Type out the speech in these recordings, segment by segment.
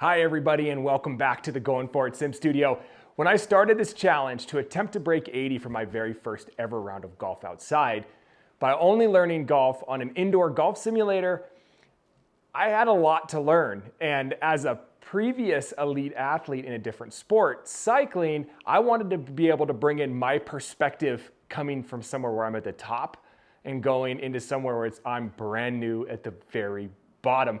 Hi everybody and welcome back to the Going For It Sim Studio. When I started this challenge to attempt to break 80 for my very first ever round of golf outside, by only learning golf on an indoor golf simulator, I had a lot to learn. And as a previous elite athlete in a different sport, cycling, I wanted to be able to bring in my perspective coming from somewhere where I'm at the top and going into somewhere where I'm brand new at the very bottom.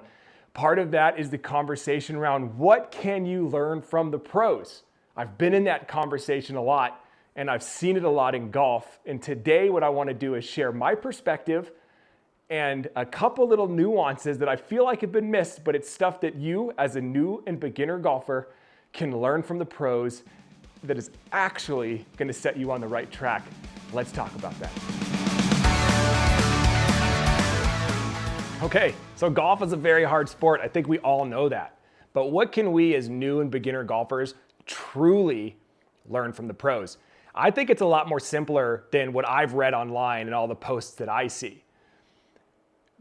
Part of that is the conversation around what can you learn from the pros? I've been in that conversation a lot and I've seen it a lot in golf. And today what I want to do is share my perspective and a couple little nuances that I feel like have been missed, but it's stuff that you as a new and beginner golfer can learn from the pros that is actually going to set you on the right track. Let's talk about that. Okay, so golf is a very hard sport. I think we all know that. But what can we as new and beginner golfers truly learn from the pros? I think it's a lot more simpler than what I've read online and all the posts that I see.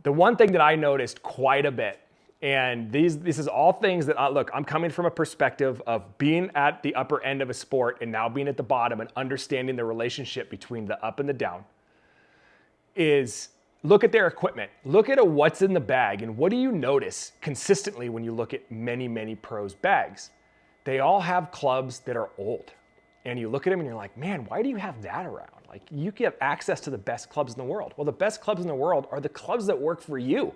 The one thing that I noticed quite a bit, and this is all things that, look, I'm coming from a perspective of being at the upper end of a sport and now being at the bottom and understanding the relationship between the up and the down, is look at their equipment. Look at what's in the bag, and what do you notice consistently when you look at many, many pros' bags? They all have clubs that are old. And you look at them and you're like, man, why do you have that around? Like, you get access to the best clubs in the world. Well, the best clubs in the world are the clubs that work for you.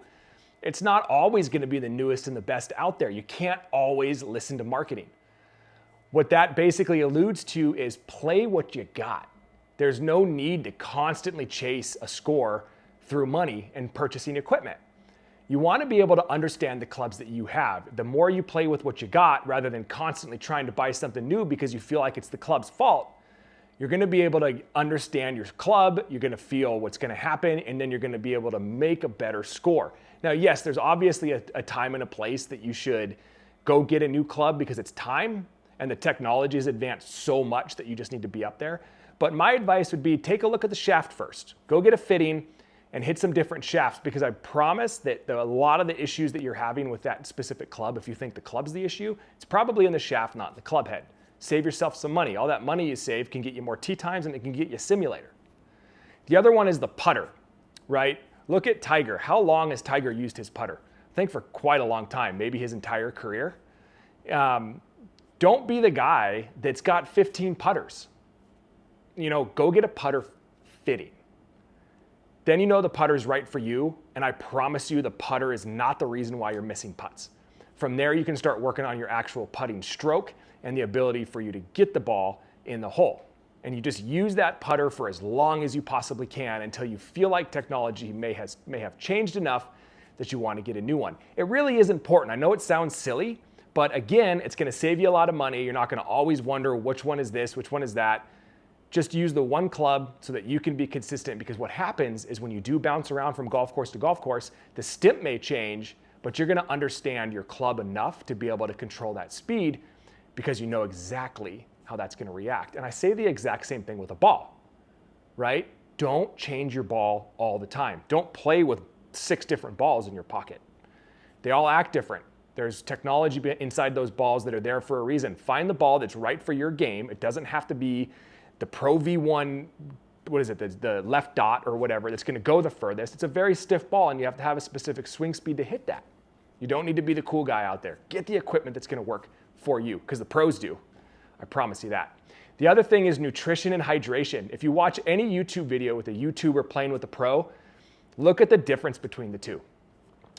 It's not always going to be the newest and the best out there. You can't always listen to marketing. What that basically alludes to is play what you got. There's no need to constantly chase a score through money and purchasing equipment. You want to be able to understand the clubs that you have. The more you play with what you got, rather than constantly trying to buy something new because you feel like it's the club's fault, you're going to be able to understand your club, you're going to feel what's going to happen, and then you're going to be able to make a better score. Now, yes, there's obviously a time and a place that you should go get a new club because it's time and the technology has advanced so much that you just need to be up there. But my advice would be take a look at the shaft first. Go get a fitting and hit some different shafts, because I promise that a lot of the issues that you're having with that specific club, if you think the club's the issue, it's probably in the shaft, not in the club head. Save yourself some money. All that money you save can get you more tee times and it can get you a simulator. The other one is the putter, right? Look at Tiger. How long has Tiger used his putter? I think for quite a long time, maybe his entire career. Don't be the guy that's got 15 putters. Go get a putter fitting. Then you know the putter's right for you, and I promise you the putter is not the reason why you're missing putts. From there, you can start working on your actual putting stroke and the ability for you to get the ball in the hole. And you just use that putter for as long as you possibly can until you feel like technology may have changed enough that you want to get a new one. It really is important. I know it sounds silly, but again, it's going to save you a lot of money. You're not going to always wonder which one is this, which one is that. Just use the one club so that you can be consistent, because what happens is when you do bounce around from golf course to golf course, the stimp may change, but you're going to understand your club enough to be able to control that speed because you know exactly how that's going to react. And I say the exact same thing with a ball, right? Don't change your ball all the time. Don't play with 6 different balls in your pocket. They all act different. There's technology inside those balls that are there for a reason. Find the ball that's right for your game. It doesn't have to be the Pro V1, the left dot or whatever, that's going to go the furthest. It's a very stiff ball, and you have to have a specific swing speed to hit that. You don't need to be the cool guy out there. Get the equipment that's going to work for you, because the pros do. I promise you that. The other thing is nutrition and hydration. If you watch any YouTube video with a YouTuber playing with a pro, look at the difference between the two.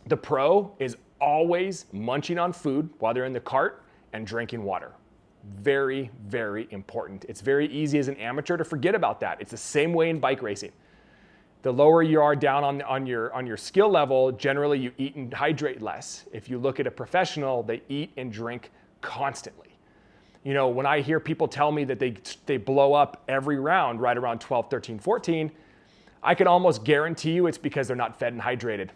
The pro is always munching on food while they're in the cart and drinking water. Very, very important. It's very easy as an amateur to forget about that. It's the same way in bike racing. The lower you are down on your skill level, generally you eat and hydrate less. If you look at a professional, they eat and drink constantly. When I hear people tell me that they blow up every round right around 12, 13, 14, I can almost guarantee you it's because they're not fed and hydrated,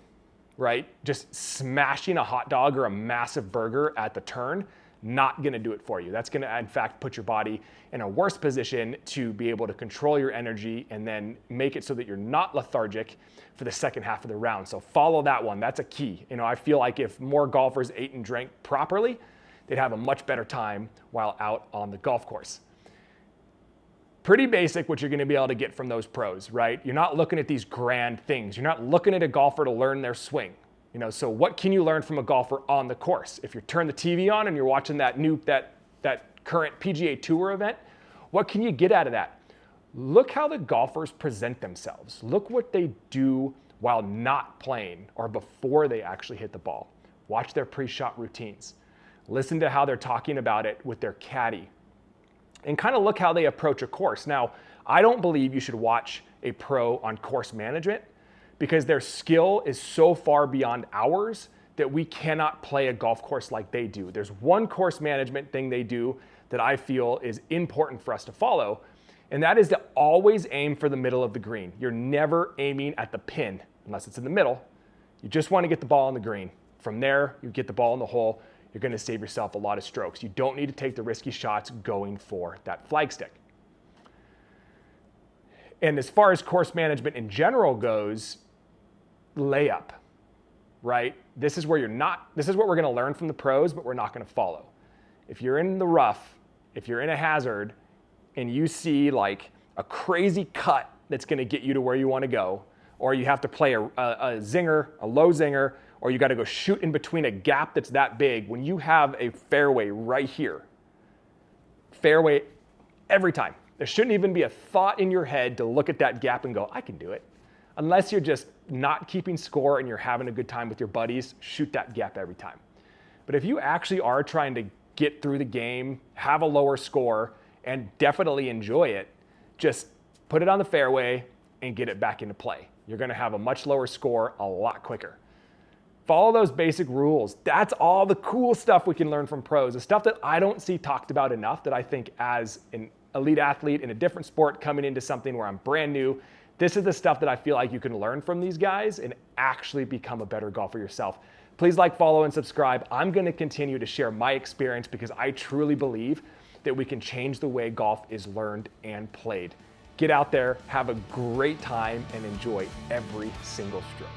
right? Just smashing a hot dog or a massive burger at the turn, not going to do it for you. That's going to, in fact, put your body in a worse position to be able to control your energy and then make it so that you're not lethargic for the second half of the round. So follow that one. That's a key. I feel like if more golfers ate and drank properly, they'd have a much better time while out on the golf course. Pretty basic what you're going to be able to get from those pros, right? You're not looking at these grand things. You're not looking at a golfer to learn their swing. So what can you learn from a golfer on the course? If you turn the TV on and you're watching that current PGA Tour event, what can you get out of that? Look how the golfers present themselves. Look what they do while not playing or before they actually hit the ball. Watch their pre-shot routines. Listen to how they're talking about it with their caddy. And kind of look how they approach a course. Now, I don't believe you should watch a pro on course management because their skill is so far beyond ours that we cannot play a golf course like they do. There's one course management thing they do that I feel is important for us to follow, and that is to always aim for the middle of the green. You're never aiming at the pin unless it's in the middle. You just want to get the ball on the green. From there, you get the ball in the hole. You're going to save yourself a lot of strokes. You don't need to take the risky shots going for that flagstick. And as far as course management in general goes, layup, right? This is what we're going to learn from the pros, but we're not going to follow. If you're in the rough, if you're in a hazard, and you see like a crazy cut that's going to get you to where you want to go, or you have to play a zinger, a low zinger, or you got to go shoot in between a gap that's that big, when you have a fairway right here, fairway every time. There shouldn't even be a thought in your head to look at that gap and go, I can do it. Unless you're just not keeping score and you're having a good time with your buddies, shoot that gap every time. But if you actually are trying to get through the game, have a lower score, and definitely enjoy it, just put it on the fairway and get it back into play. You're going to have a much lower score a lot quicker. Follow those basic rules. That's all the cool stuff we can learn from pros. The stuff that I don't see talked about enough that I think as an elite athlete in a different sport coming into something where I'm brand new, this is the stuff that I feel like you can learn from these guys and actually become a better golfer yourself. Please like, follow, and subscribe. I'm going to continue to share my experience because I truly believe that we can change the way golf is learned and played. Get out there, have a great time, and enjoy every single stroke.